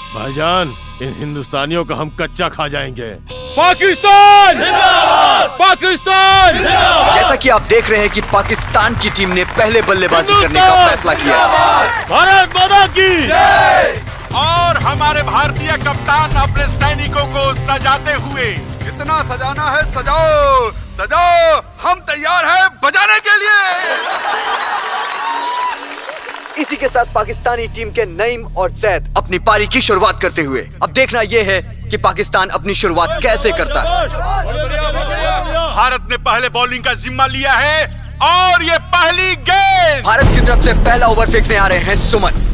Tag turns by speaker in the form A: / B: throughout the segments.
A: भाईजान, इन हिंदुस्तानियों का हम कच्चा खा जाएंगे।
B: पाकिस्तान जिंदाबाद! पाकिस्तान जिंदाबाद!
C: जैसा कि आप देख रहे हैं कि पाकिस्तान की टीम ने पहले बल्लेबाजी करने का फैसला किया।
A: भारत माता की
D: और हमारे भारतीय कप्तान अपने सैनिकों को सजाते हुए, जितना सजाना है सजाओ सजाओ, हम तैयार हैं बजाने के लिए।
C: इसी के साथ पाकिस्तानी टीम के नईम और जैद अपनी पारी की शुरुआत करते हुए। अब देखना यह है कि पाकिस्तान अपनी शुरुआत कैसे करता है।
D: भारत ने पहले बॉलिंग का जिम्मा लिया है और ये पहली गेंद।
C: भारत की तरफ से पहला ओवर फेंकने आ रहे हैं सुमन।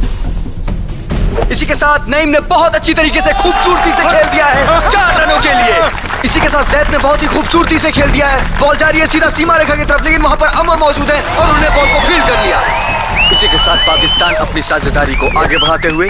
C: इसी के साथ नईम ने बहुत अच्छी तरीके से खूबसूरती से खेल दिया है 4 रनों के लिए। इसी के साथ जैद ने बहुत ही खूबसूरती से खेल दिया है। बॉल जा रही है सीधा सीमा रेखा की तरफ, लेकिन वहां पर अमर मौजूद है और उन्होंने बॉल को फील्ड कर लिया। इसी के साथ पाकिस्तान अपनी साझेदारी को आगे बढ़ाते हुए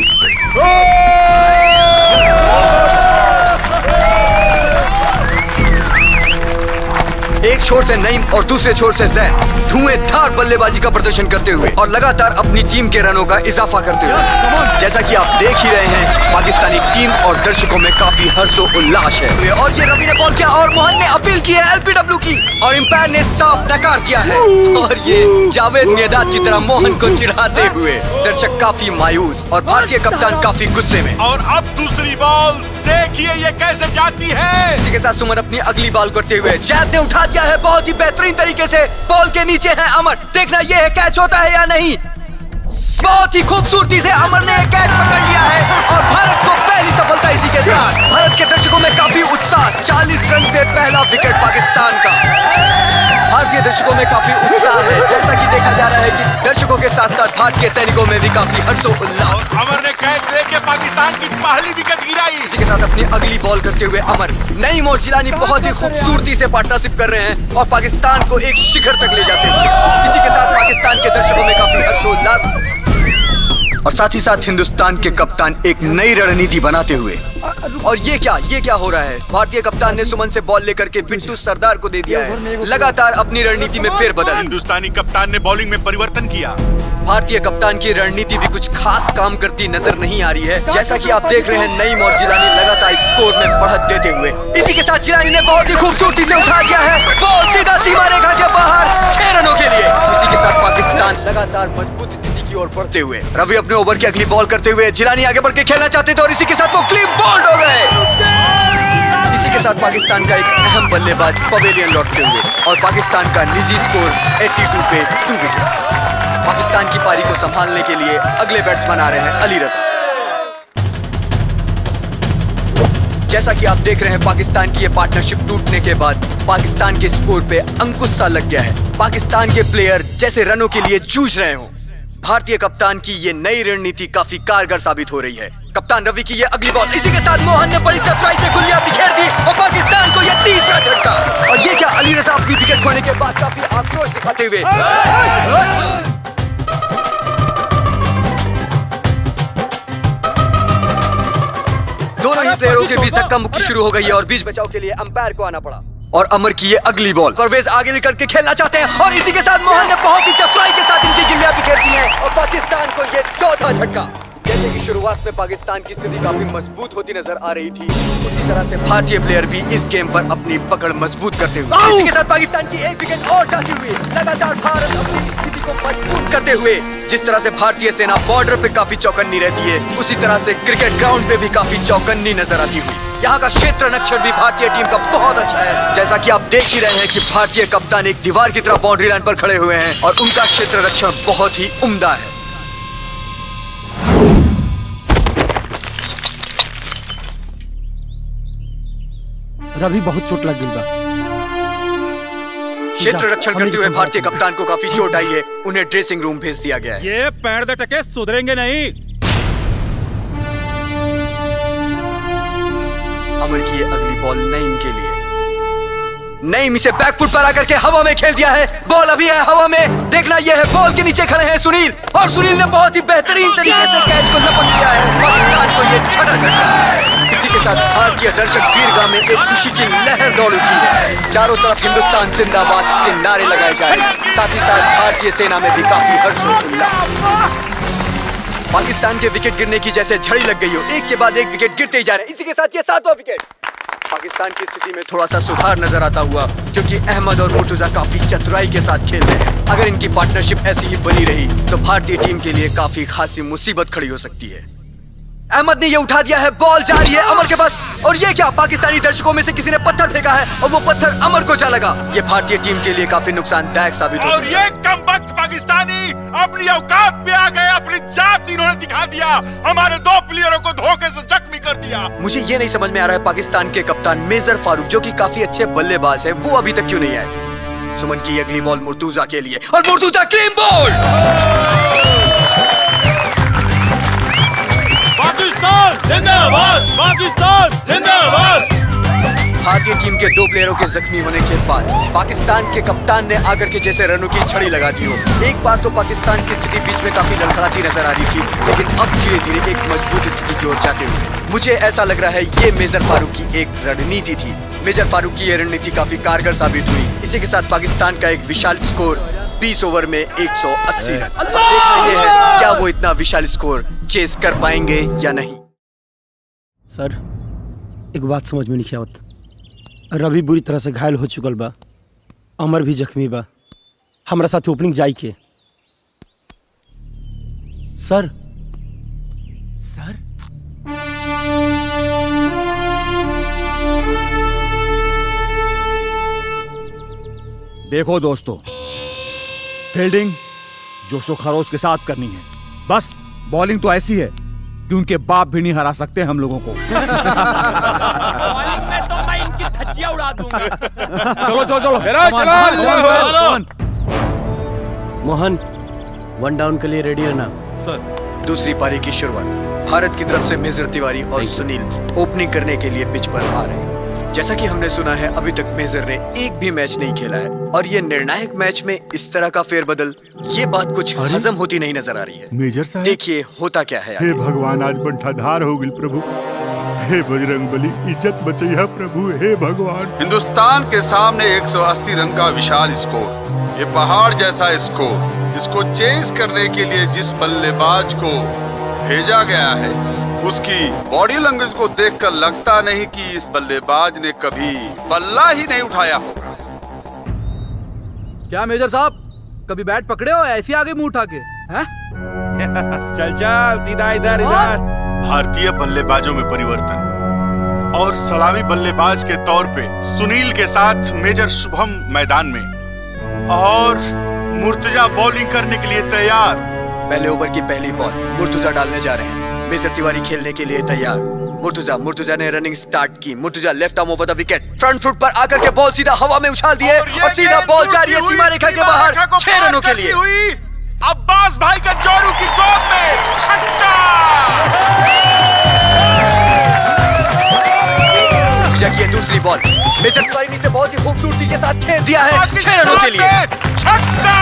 C: एक छोर से नईम और दूसरे छोर से जैद धुएंधार बल्लेबाजी का प्रदर्शन करते हुए और लगातार अपनी टीम के रनों का इजाफा करते हुए। जैसा कि आप देख ही रहे हैं, पाकिस्तानी टीम और दर्शकों में काफी हर्षोल्लास है। और ये रवि ने बॉल किया और मोहन ने अपील की है एलबीडब्ल्यू की, और अंपायर ने साफ नकार दिया है। और ये जावेद मियादाद की तरह मोहन को चिढ़ाते हुए दर्शक काफी मायूस और भारतीय कप्तान काफी गुस्से में।
D: और अब दूसरी बॉल देखिए ये कैसे जाती है।
C: इसी के साथ सुमन अपनी अगली बॉल करते हुए जैद ने उठा दिया है बहुत ही बेहतरीन तरीके से। बॉल के नीचे है अमर, देखना यह है कैच होता है या नहीं। बहुत ही खूबसूरती से अमर ने कैच पकड़ लिया है और भारत को पहली सफलता इसी के साथ। भारत के दर्शकों में काफी उत्साह। 40 रन पे पहला विकेट पाकिस्तान का। भारतीय दर्शकों में काफी उत्साह है। जैसा कि देखा जा रहा है कि दर्शकों के साथ साथ भारतीय सैनिकों में भी काफी हर्षोल्लास।
D: अमर ने कैच लेके पाकिस्तान की पहली विकेट गिराई।
C: इसी के साथ अपनी अगली बॉल करते हुए अमर, नईम और जिलानी बहुत ही खूबसूरती से पार्टनरशिप कर रहे हैं और पाकिस्तान को एक शिखर तक ले जाते हैं। इसी के साथ पाकिस्तान के दर्शकों में काफी हर्षोल्लास और साथ ही साथ हिंदुस्तान के कप्तान एक नई रणनीति बनाते हुए। और ये क्या हो रहा है? भारतीय कप्तान ने सुमन से बॉल लेकर के बिट्टू सरदार को दे दिया है। लगातार अपनी रणनीति में फेरबदल।
D: हिंदुस्तानी कप्तान ने बॉलिंग में परिवर्तन किया।
C: भारतीय कप्तान की रणनीति भी कुछ खास काम करती नजर नहीं आ रही है। जैसा कि आप देख रहे हैं, नईम और जिलानी लगातार स्कोर में बढ़त देते हुए। इसी के साथ जिलानी ने बहुत ही खूबसूरती से उठा दिया है बॉल सीधा सीमा रेखा के बाहर 6 रनों के लिए। इसी के साथ पाकिस्तान लगातार मजबूत स्थिति की ओर बढ़ते हुए। रवि अपने ओवर की अगली बॉल करते हुए, जिलानी आगे बढ़ के खेलना चाहते थे और इसी के साथ वो क्लीन बोल्ड हो गए। इसी के साथ पाकिस्तान का एक अहम बल्लेबाज पवेलियन लौटते हुए और पाकिस्तान का निजी स्कोर 82 पे 2 विकेट। पाकिस्तान की पारी को संभालने के लिए अगले बैट्समैन आ रहे हैं अली रजा। जैसा कि आप देख रहे हैं, पाकिस्तान की ये पार्टनरशिप टूटने के बाद पाकिस्तान के स्कोर पे अंकुश सा लग गया है। पाकिस्तान के प्लेयर जैसे रनों के लिए जूझ रहे हों। भारतीय कप्तान की ये नई रणनीति काफी कारगर साबित हो रही है। कप्तान रवि की ये अगली बॉल, इसी के साथ मोहन ने बड़ी चतुराई से गुल्लियां बिखेर दी और पाकिस्तान को ये तीसरा झटका। और ये क्या, अली रजा अपनी विकेट खोने के बाद काफी आक्रोश दिखाते हुए दोनों ही प्लेयरों के बीच धक्का मुक्की शुरू हो गई है और बीच बचाव के लिए अंपायर को आना पड़ा। और अमर की ये अगली बॉल, परवेज आगे निकल के खेलना चाहते हैं और इसी के साथ मोहन ने बहुत ही चतुराई के साथ इनकी गिल्लियां बिखेर दी हैं और पाकिस्तान को ये चौथा झटका। जैसे कि शुरुआत में पाकिस्तान की स्थिति काफी मजबूत होती नजर आ रही थी, उसी तरह से भारतीय प्लेयर भी इस गेम पर अपनी पकड़ मजबूत करते हुए। इसी के साथ पाकिस्तान की एक विकेट और जाती हुई लगातार भारत अपनी स्थिति को मजबूत करते हुए। जिस तरह से भारतीय सेना बॉर्डर पे काफी चौकन्नी रहती है, उसी तरह से क्रिकेट ग्राउंड पे भी काफी चौकन्नी नजर आती हुई। यहाँ का क्षेत्र रक्षण भी भारतीय टीम का बहुत अच्छा है। जैसा कि आप देख ही रहे हैं कि भारतीय कप्तान एक दीवार की तरह बाउंड्री लाइन पर खड़े हुए हैं और उनका क्षेत्र रक्षण बहुत ही उम्दा है।
E: रवि बहुत चोट लग गई बा।
C: क्षेत्र रक्षण करते हुए भारतीय कप्तान को काफी चोट आई है। उन्हें ड्रेसिंग रूम भेज दिया गया है।
B: ये पैर दे टके सुधरेंगे नहीं।
C: अमर की ये अगली बॉल नईम के लिए। नईम इसे बैकफुट पर आकर के हवा में खेल दिया है। बॉल अभी है हवा में। देखना यह है, बॉल के नीचे खड़े हैं सुनील और सुनील ने बहुत ही बेहतरीन तरीके से कैच को लपक लिया है। पाकिस्तान को यह छठा झटका। इसी के साथ भारतीय दर्शक दीर्घा में एक खुशी की लहर दौड़ उठी है। चारों तरफ हिंदुस्तान जिंदाबाद के नारे लगाए जा रहे हैं। साथ ही साथ भारतीय सेना में भी काफी हर्षोल्लास। पाकिस्तान के विकेट गिरने की जैसे झड़ी लग गई हो, एक के बाद एक विकेट गिरते ही जा रहे हैं। इसी के साथ ये 7वां विकेट। पाकिस्तान की स्थिति में थोड़ा सा सुधार नजर आता हुआ, क्योंकि अहमद और मुर्तुजा काफी चतुराई के साथ खेल रहे हैं। अगर इनकी पार्टनरशिप ऐसी ही बनी रही तो भारतीय टीम के लिए काफी खासी मुसीबत खड़ी हो सकती है। अहमद ने ये उठा दिया है, बॉल जा रही है अमर के पास, और ये क्या, पाकिस्तानी दर्शकों में से किसी ने पत्थर फेंका है और वो पत्थर अमर को जा लगा। ये भारतीय टीम के लिए काफी नुकसानदायक साबित हो
D: और ये कमबख्त पाकिस्तानी अपनी औकात पे आ गए, अपनी जात इन्होंने दिखा दिया, हमारे 2 प्लेयरों को धोखे से जख्मी कर दिया।
C: मुझे ये नहीं समझ में आ रहा है, पाकिस्तान के कप्तान मेजर फारूक जो कि काफी अच्छे बल्लेबाज है, वो अभी तक क्यों नहीं आए। सुमन की अगली बॉल मुर्तुजा के लिए, और मुर्तुजा क्लीन बॉल।
A: पाकिस्तान जिंदाबाद, पाकिस्तान जिंदाबाद।
C: भारतीय टीम के 2 प्लेयरों के जख्मी होने के बाद पाकिस्तान के कप्तान ने आकर के जैसे रनों की छड़ी लगा दी हो। एक बार तो पाकिस्तान की स्थिति बीच में काफी लड़खड़ाती नजर आ रही थी, लेकिन अब धीरे धीरे एक मजबूत स्थिति की ओर जाते हुए मुझे ऐसा लग रहा है ये मेजर फारूक की एक रणनीति थी। मेजर फारूक की ये रणनीति काफी कारगर साबित हुई। इसी के साथ पाकिस्तान का एक विशाल स्कोर 20 ओवर में 180 रन। अब देखना ये है क्या वो इतना विशाल स्कोर चेस कर पाएंगे या नहीं।
E: सर एक बात समझ में नहीं आवत, रवि बुरी तरह से घायल हो चुकल बा, अमर भी जख्मी बा, हमरा साथ ओपनिंग जाई के। सर सर
B: देखो दोस्तों, फील्डिंग जोशो खरोश के साथ करनी है, बस बॉलिंग तो ऐसी है कि उनके बाप भी नहीं हरा सकते हम लोगों को।
F: बॉलिंग में तो मैं इनकी धज्जियां उड़ा दूंगा।
B: चलो चलो चलो
E: मोहन, 1 डाउन के लिए रेडी है ना?
C: दूसरी पारी की शुरुआत भारत की तरफ से मेजर तिवारी और सुनील ओपनिंग करने के लिए पिच पर आ रहे हैं। जैसा कि हमने सुना है अभी तक मेजर ने एक भी मैच नहीं खेला है, और ये निर्णायक मैच में इस तरह का फेरबदल, ये बात कुछ हजम होती नहीं नजर आ रही है।
G: मेजर साहब,
C: देखिए होता क्या है।
G: हे भगवान, आज बंठाधार हो गई प्रभु। हे बजरंग बली, इज्जत बचैया प्रभु, हे भगवान।
D: हिंदुस्तान के सामने 180 रन का विशाल स्कोर, ये पहाड़ जैसा स्कोर, इसको चेज करने के लिए जिस बल्लेबाज को भेजा गया है उसकी बॉडी लैंग्वेज को देखकर लगता नहीं कि इस बल्लेबाज ने कभी बल्ला ही नहीं उठाया होगा।
H: क्या मेजर साहब, कभी बैट पकड़े हो ऐसे आगे मुंह उठा के? हैं?
B: चल चल सीधा इधर इधर।
D: भारतीय बल्लेबाजों में परिवर्तन, और सलामी बल्लेबाज के तौर पे सुनील के साथ मेजर शुभम मैदान में, और मुर्तजा बॉलिंग करने के लिए तैयार।
C: पहले ओवर की पहली बॉल मुर्तुजा डालने जा रहे हैं। मेजर तिवारी खेलने के लिए तैयार। मुर्तुजा ने रनिंग स्टार्ट की। Murtuza left arm over the wicket, front foot पर आकर के बॉल सीधा हवा में उछाल दिए, और सीधा बॉल जा रही है सीमा रेखा के बाहर 6 रनों के लिए।
D: अब्बास भाई का जोरू की गोद में छक्का।
C: मुर्तुजा की दूसरी बॉल मेजर तिवारी ने इसे बहुत ही खूबसूरती के साथ खेल दिया है 6 रनों के लिए।
D: छक्का।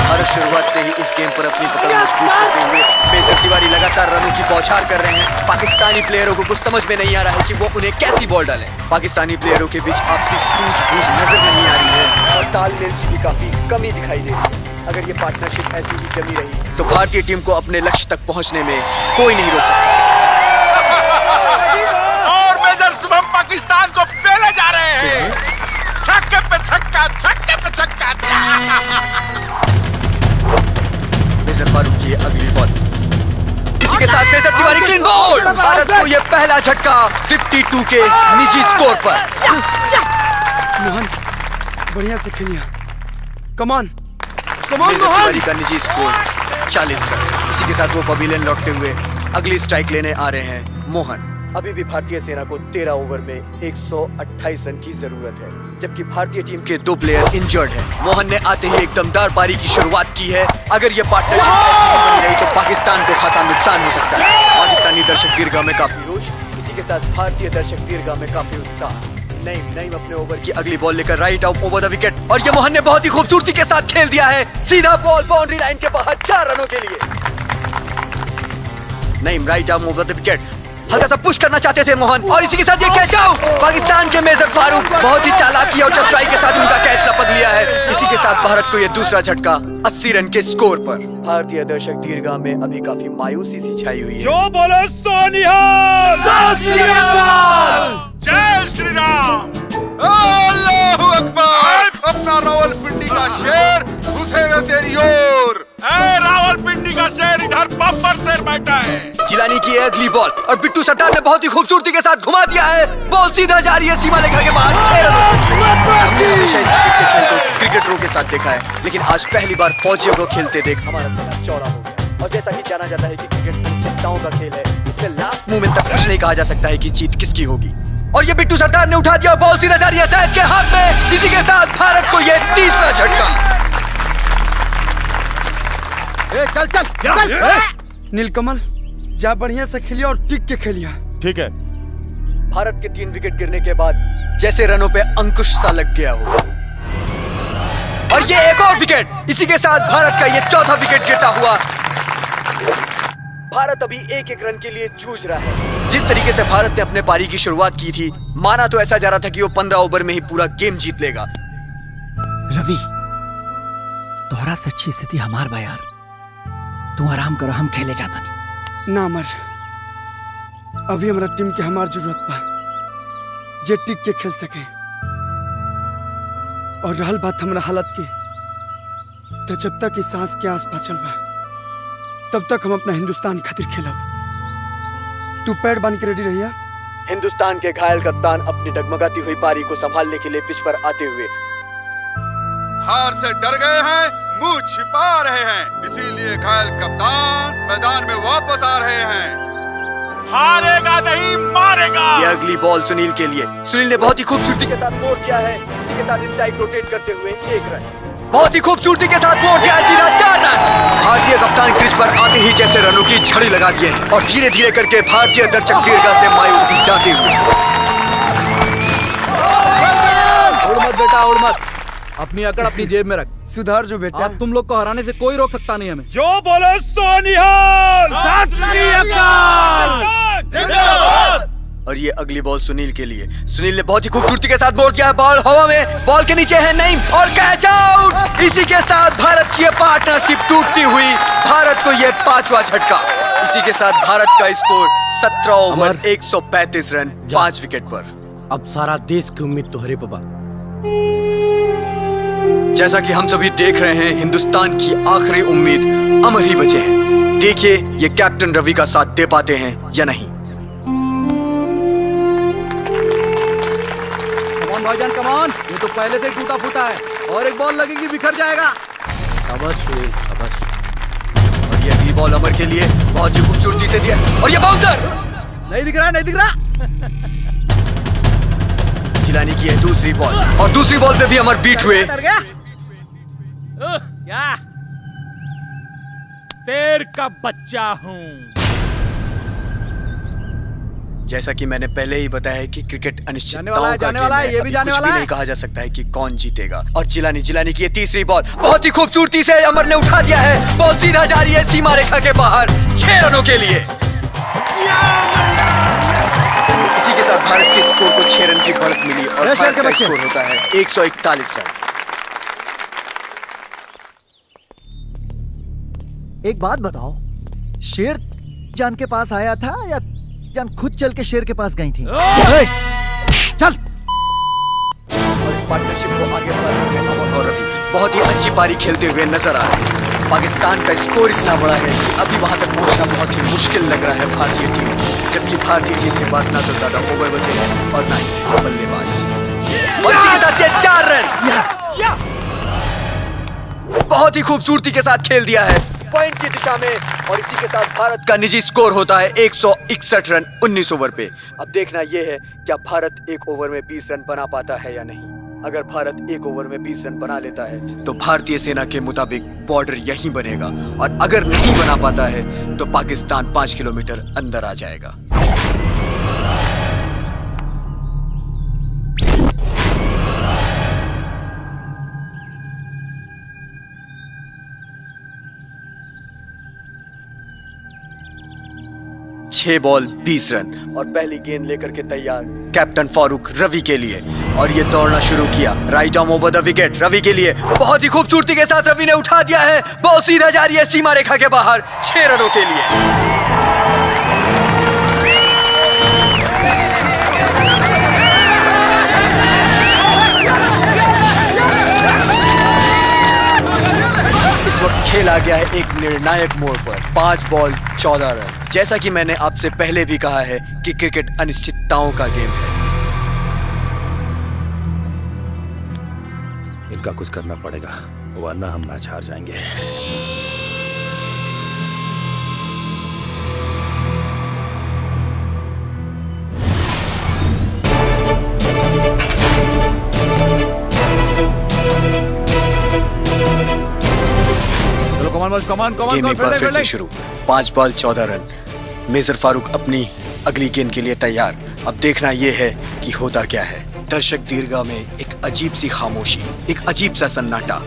C: और शुरुआत से ही इस गेम पर अपनी पकड़ मजबूत करते हुए मेजर तिवारी लगातार रनों की बौछार कर रहे हैं। पाकिस्तानी प्लेयरों को कुछ समझ में नहीं आ रहा है कि वो उन्हें कैसी बॉल डालें। पाकिस्तानी प्लेयरों के बीच आपसी सूझबूझ नजर नहीं आ रही है, और तालमेल की भी काफी कमी दिखाई दे रही है। अगर ये पार्टनरशिप ऐसी ही जमी रही तो भारतीय टीम को अपने लक्ष्य तक पहुंचने में कोई नहीं रोक सकता।
D: और मेजर शुभम पाकिस्तान को पहले जा रहे हैं। छक्के पे छक्का, छक्के पे छक्का।
C: मेजर फारूक की अगली बॉल, इसी के साथ major Tiwari clean ball. Bharat को यह पहला झटका 52 के निजी स्कोर पर।
E: मोहन बढ़िया से खेलिया, कमान
C: मेजर तिवारी का निजी स्कोर 40 रन। इसी के साथ वो पवेलियन लौटते हुए अगली स्ट्राइक लेने आ रहे हैं मोहन। अभी भी भारतीय सेना को 13 ओवर में 128 रन की जरूरत है, जबकि भारतीय टीम के 2 प्लेयर इंजर्ड हैं। मोहन ने आते ही एक दमदार पारी की शुरुआत की है। अगर ये पार्टनरशिप ऐसी ही बनी रही तो पाकिस्तान को खासा नुकसान हो सकता है। पाकिस्तानी दर्शक दीर्घा में काफी रोष, इसी के साथ भारतीय दर्शक दीर्घा में काफी उत्साह। नईम अपने ओवर की अगली बॉल लेकर right out over the wicket, और ये मोहन ने बहुत ही खूबसूरती के साथ खेल दिया है। सीधा बॉल बाउंड्री लाइन के बाहर 4 रनों के लिए। Naeem right arm over the wicket, हल्का सा पुश करना चाहते थे मोहन, और इसी के साथ ये कैच आउट। पाकिस्तान के मेजर फारूक बहुत ही चालाकी और चतुराई के साथ उनका कैच लपक लिया है। इसी के साथ भारत को ये दूसरा झटका 80 रन के स्कोर पर। भारतीय दर्शक दीर्घा में अभी काफी मायूसी सी छाई हुई है।
A: जो बोले सोनिहाल।
D: जय श्री राम। अल्लाहू अकबर। अपना रावलपिंडी का शेर घुसे हुए तेरी ओर। रावलपिंडी का शेर इधर बम्पर शेर बैठा है।
C: जिलानी की अगली बॉल और बिट्टू सट्टार ने बहुत ही खूबसूरती के साथ घुमा दिया है। बॉल सीधा जा रही है सीमा रेखा के बाहर। 6 रन। हमेशा इस खेल को क्रिकेटरों के साथ देखा है, लेकिन आज पहली बार फौजियों को खेलते देख हमारा सीना चौड़ा हो गया। और जैसा कि जाना जाता है कि क्रिकेट अनिश्चितताओं का खेल है, इसमें लास्ट मोमेंट तक कुछ नहीं कहा जा सकता है कि जीत किसकी होगी। और ये बिट्टू सट्टार ने उठा दिया और बॉल सीधा जा रही है सैयद के हाथ में। इसी के साथ भारत को ये तीसरा झटका।
H: चल चल चल। नीलकमल जा बढ़िया से खेलिया और टिक के खेलिया।
A: ठीक है।
C: भारत के 3 विकेट गिरने के बाद जैसे रनों पे अंकुश सा लग गया हो। और ये एक और विकेट। इसी के साथ भारत का ये चौथा विकेट गिरता हुआ। भारत अभी 1-1 रन के लिए जूझ रहा है। जिस तरीके से भारत ने अपने पारी की शुरुआत की थी, माना तो ऐसा जा रहा था कि वो 15 ओवर में ही पूरा गेम जीत लेगा।
I: रवि, तोहरा से अच्छी स्थिति हमार बा यार। तू आराम करो, हम खेले जाता नहीं।
H: ना मर, अभी हमारा टीम के हमार जरूरत बा जे टिक के खेल सके। और रहल बात हमारा हालत के, तो जब तक इस सांस के आस बचल बा तब तक हम अपना हिंदुस्तान खातिर खेलब। तू पैड बांध के रेडी रहिया।
C: हिंदुस्तान के घायल कप्तान अपनी डगमगाती हुई पारी को संभालने के लिए पिच पर आते हुए
D: हार से डर गए हैं, मुंह छिपा रहे हैं, इसीलिए घायल कप्तान मैदान में वापस आ रहे हैं। हारेगा नहीं मारेगा।
C: ये अगली बॉल सुनील के लिए। सुनील ने बहुत ही खूबसूरती के साथ बोर्ड किया है। इसी के साथ स्ट्राइक रोटेट करते हुए 1 रन। बहुत ही खूबसूरती के साथ बोर्ड किया है, सीधा 4 रन। भारतीय कप्तान क्रीज पर आते ही जैसे रनों की झड़ी लगा दिए और धीरे धीरे करके भारतीय दर्शक दीर्घा से मायूसी जाते हुए।
H: उड़ मत बेटा, उड़ मत। अपनी अकड़ अपनी जेब में रख। सुधार जो बेटा, तुम लोग को हराने से कोई रोक सकता नहीं हमें।
A: जो बोले सोनिहाल।
C: और ये अगली बॉल सुनील के लिए। सुनील ने बहुत ही खूबसूरती के साथ बोल किया है। बॉल हवा में, बॉल के नीचे है नहीं, और कैच आउट। इसी के साथ भारत की पार्टनरशिप टूटती हुई। भारत को ये 5वां झटका। इसी के साथ भारत का स्कोर 17 ओवर 135 रन 5 विकेट पर।
E: अब सारा देश की उम्मीद तोहरे पे बा।
C: जैसा कि हम सभी देख रहे हैं, हिंदुस्तान की आखिरी उम्मीद अमर ही बचे हैं। देखिए ये कैप्टन रवि का साथ दे पाते हैं या नहीं।
H: कमान भाईजान कमान, ये तो पहले से टूटा फूटा है और एक बॉल लगेगी बिखर जाएगा।
E: शाबाश सुनील, शाबाश।
C: और ये अगली बॉल अमर के लिए बहुत ही खूबसूरती से दिया और ये बाउंसर
H: नहीं दिख रहा, नहीं दिख रहा।
C: जिलानी की है दूसरी बॉल और दूसरी बॉल पे भी अमर बीट हुए।
F: क्या शेर का बच्चा हूँ।
C: जैसा कि मैंने पहले ही बताया है कि क्रिकेट अनिश्चितताओं का
H: जाने वाला है, ये भी जाने वाला है।
C: नहीं कहा जा सकता है कि कौन जीतेगा। और जिलानी की ये तीसरी बॉल बहुत ही खूबसूरती से अमर ने उठा दिया है। बॉल सीधा जा रही है सीमा रेखा के बाहर 6 रनों के लिए। इसी के साथ भारत के स्कोर को 6 रन की बढ़त मिली और भारत का स्कोर होता है 141 रन।
I: एक बात बताओ, शेर जान के पास आया था या जान खुद चल के शेर के पास गई थी? चल।
C: और इस पार्टनरशिप को आगे बढ़ाने में अमर और रवि बहुत ही अच्छी पारी खेलते हुए नजर आ रहे हैं। पाकिस्तान का स्कोर इतना बड़ा है कि अभी वहां तक पहुंचना बहुत ही मुश्किल लग रहा है भारतीय टीम को, जबकि भारतीय टीम के पास ना तो ज्यादा ओवर बचे हैं और ना ही बल्लेबाज। और इसी के साथ ये 4 रन बहुत ही खूबसूरती के साथ खेल दिया है पॉइंट की दिशा में। और इसी के साथ भारत का निजी स्कोर होता है 161 रन 19 ओवर पे। अब देखना यह है क्या भारत 1 ओवर में 20 रन बना पाता है या नहीं। अगर भारत 1 ओवर में 20 रन बना लेता है तो भारतीय सेना के मुताबिक बॉर्डर यहीं बनेगा, और अगर नहीं बना पाता है तो पाकिस्तान 5 किलोमीटर अंदर आ जाएगा। 6 बॉल 20 रन और पहली गेंद लेकर के तैयार कैप्टन फारूक रवि के लिए। और ये दौड़ना शुरू किया, right arm over the wicket Ravi के लिए। बहुत ही खूबसूरती के साथ रवि ने उठा दिया है, बॉल सीधा जा रही है सीमा रेखा के बाहर 6 रनों के लिए। इस वक्त खेला गया है एक निर्णायक मोड़ पर, 5 बॉल 14 रन। जैसा कि मैंने आपसे पहले भी कहा है कि क्रिकेट अनिश्चितताओं का गेम है।
F: इनका कुछ करना पड़ेगा वरना हम मैच हार जाएंगे।
C: गेम एक बार फिर से शुरू, 5 बॉल 14 रन। मेजर फारूक अपनी अगली गेंद के लिए तैयार। अब देखना यह है कि होता क्या है। दर्शक दीर्घा में एक अजीब सी खामोशी, एक अजीब सा सन्नाटा।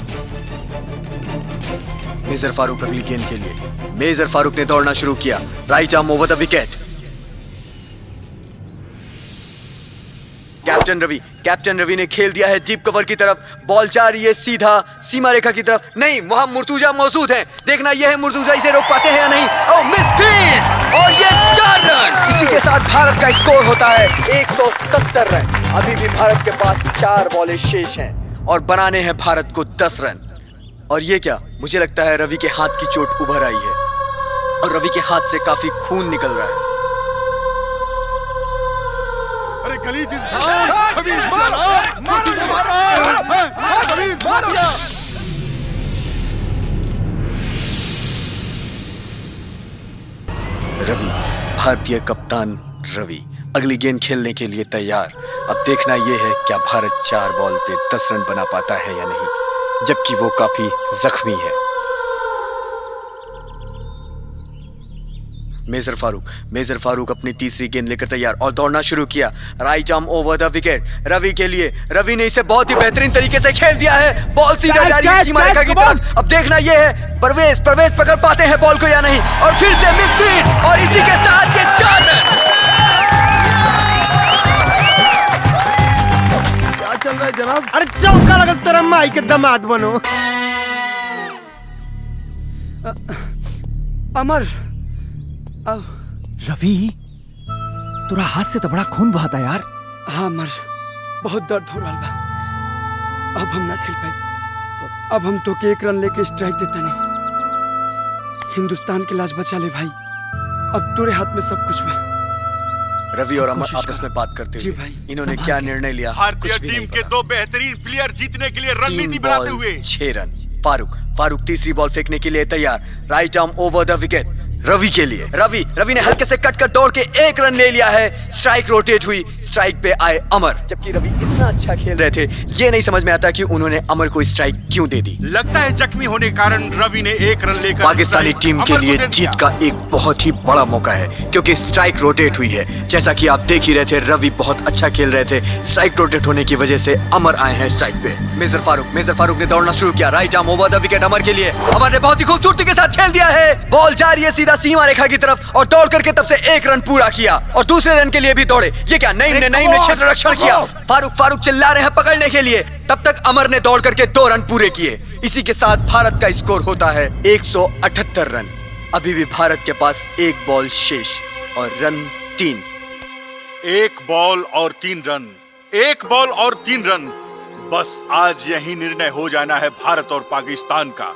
C: मेजर फारूक अगली गेंद के लिए। मेजर फारूक ने दौड़ना शुरू किया, right arm over the wicket. Captain Ravi ने खेल दिया है डीप कवर की तरफ। बॉल जा रही है सीधा सीमा रेखा की तरफ। नहीं, वहां मुर्तुजा मौजूद है। देखना यह है मुर्तुजा इसे रोक पाते हैं या नहीं। ओह, मिस और ये 4 रन। इसी के साथ भारत का स्कोर होता है 170 रन। अभी भी भारत के पास 4 बॉलें शेष हैं और बनाने हैं भारत को 10 रन। और ये क्या, मुझे लगता है रवि के हाथ की चोट उभर आई है और रवि के हाथ से काफी खून निकल रहा है।
A: अरे गलीज इंसान, खबीज मारो।
C: रवि, भारतीय कप्तान रवि अगली गेंद खेलने के लिए तैयार। अब देखना यह है क्या भारत 4 बॉल पे 10 रन बना पाता है या नहीं, जबकि वो काफी जख्मी है। मेजर फारूक अपनी तीसरी गेंद लेकर तैयार और दौड़ना शुरू किया, right arm over the wicket Ravi के लिए। रवि ने इसे बहुत ही बेहतरीन तरीके से खेल दिया है। बॉल सीधा जा रही है सीमा रेखा की तरफ। अब देखना यह है परवेज पकड़ पाते हैं बॉल को या नहीं। और फिर से मिस और इसी के साथ ये 4 रन।
E: क्या चल रहा है जनाब? अरे चौका लगल तेरा माई के दामाद बनो।
H: अमर,
I: रवि, तुरा हाथ से तो बड़ा खून बहाता यार।
H: हाँ अमर, बहुत दर्द हो रहा बा। अब हम ना खेल पाए। अब हम तो के 1 रन लेके स्ट्राइक देता नहीं। हिंदुस्तान की लाज बचा ले भाई। अब तेरे हाथ में सब कुछ बा।
C: रवि और अमर आपस में बात करते हुए इन्होंने क्या निर्णय लिया?
G: भारतीय टीम के 2 बेहतरीन प्लेयर जीतने के लिए रणनीति बनाते हुए
C: 6 रन। फारूक तीसरी बॉल फेंकने के लिए तैयार, right arm over the wicket Ravi के लिए। रवि ने हल्के से कट कर दौड़ के 1 रन ले लिया है। स्ट्राइक रोटेट हुई, स्ट्राइक पे आए अमर। जबकि रवि इतना अच्छा खेल रहे थे, ये नहीं समझ में आता कि उन्होंने अमर को स्ट्राइक क्यों दे दी।
G: लगता है जख्मी होने के कारण रवि ने 1 रन लेकर
C: पाकिस्तानी टीम के लिए जीत का एक बहुत ही बड़ा मौका है, क्योंकि स्ट्राइक रोटेट हुई है। जैसा कि आप देख ही रहे थे, रवि बहुत अच्छा खेल रहे थे। स्ट्राइक रोटेट होने की वजह से अमर आए हैं स्ट्राइक पे। मेजर फारूक ने दौड़ना शुरू किया, right arm over the wicket Amar के लिए। अमर ने बहुत ही खूबसूरती के साथ खेल दिया है। बॉल जा रही है सीधा सीमा रेखा की तरफ और दौड़ करके तब से 1 रन पूरा किया और दूसरे रन के लिए भी दौड़े। ये क्या, नईम ने क्षेत्र रक्षण किया। फारूक चिल्ला रहे हैं पकड़ने के लिए। तब तक अमर ने दौड़ करके 2 रन पूरे किए। इसी के साथ भारत का स्कोर होता है 178 रन। अभी भी भारत के पास 1 बॉल शेष और रन 3।
G: 1 बॉल और 3 रन, 1 बॉल और 3 रन। बस आज यही निर्णय हो जाना है भारत और पाकिस्तान का।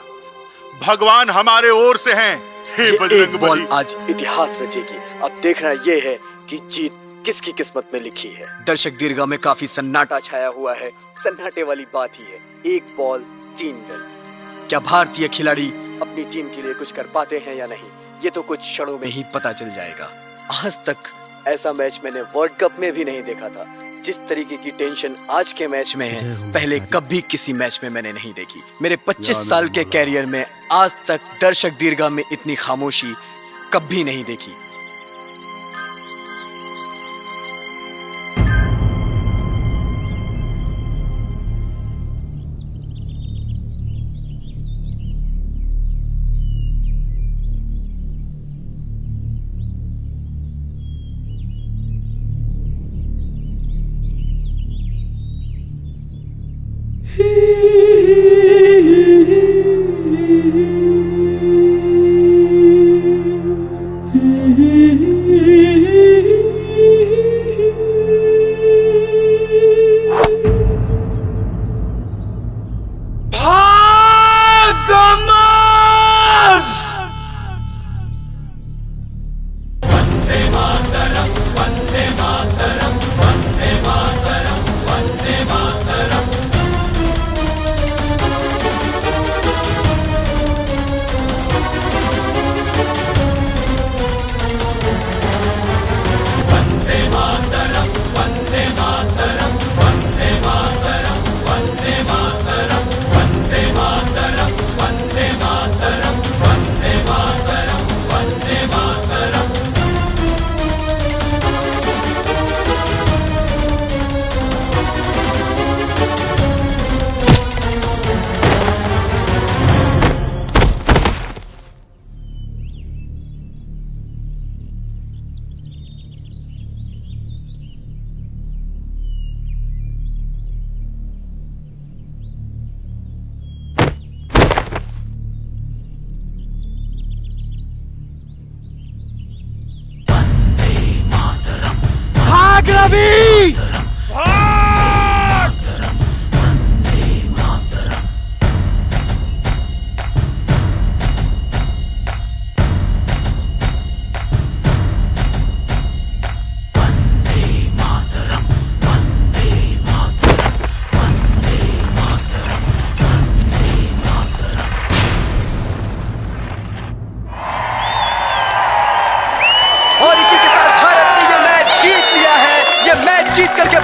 G: भगवान हमारे ओर से हैं।
C: एक बॉल आज इतिहास रचेगी। अब देखना यह है कि जीत किसकी किस्मत में लिखी है। दर्शक दीर्घा में काफी सन्नाटा छाया हुआ है। सन्नाटे वाली बात ही है, 1 बॉल 3 रन। क्या भारतीय खिलाड़ी अपनी टीम के लिए कुछ कर पाते हैं या नहीं, ये तो कुछ क्षणों में ही पता चल जाएगा। आज तक ऐसा मैच मैंने वर्ल्ड कप में भी नहीं देखा था। जिस तरीके की टेंशन आज के मैच में है, पहले कभी किसी मैच में मैंने नहीं देखी। मेरे 25 साल के कैरियर में आज तक दर्शक दीर्घा में इतनी खामोशी कभी नहीं देखी।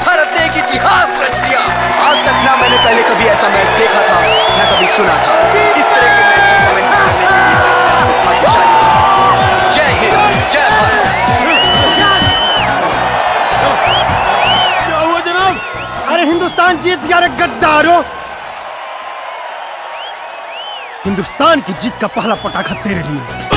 C: भारत ने एक इतिहास रच दिया। आज तक ना मैंने पहले कभी ऐसा मैच देखा था, ना कभी सुना था। इस तरह के मैच की कमेंट करने के लिए मैं अपने आप को भाग्यशाली मानता हूं। जय हिंद, जय भारत।
A: क्या हुआ जनाब?
E: अरे हिंदुस्तान जीत गया रे गद्दारों। हिंदुस्तान की जीत का पहला पटाखा तेरे लिए।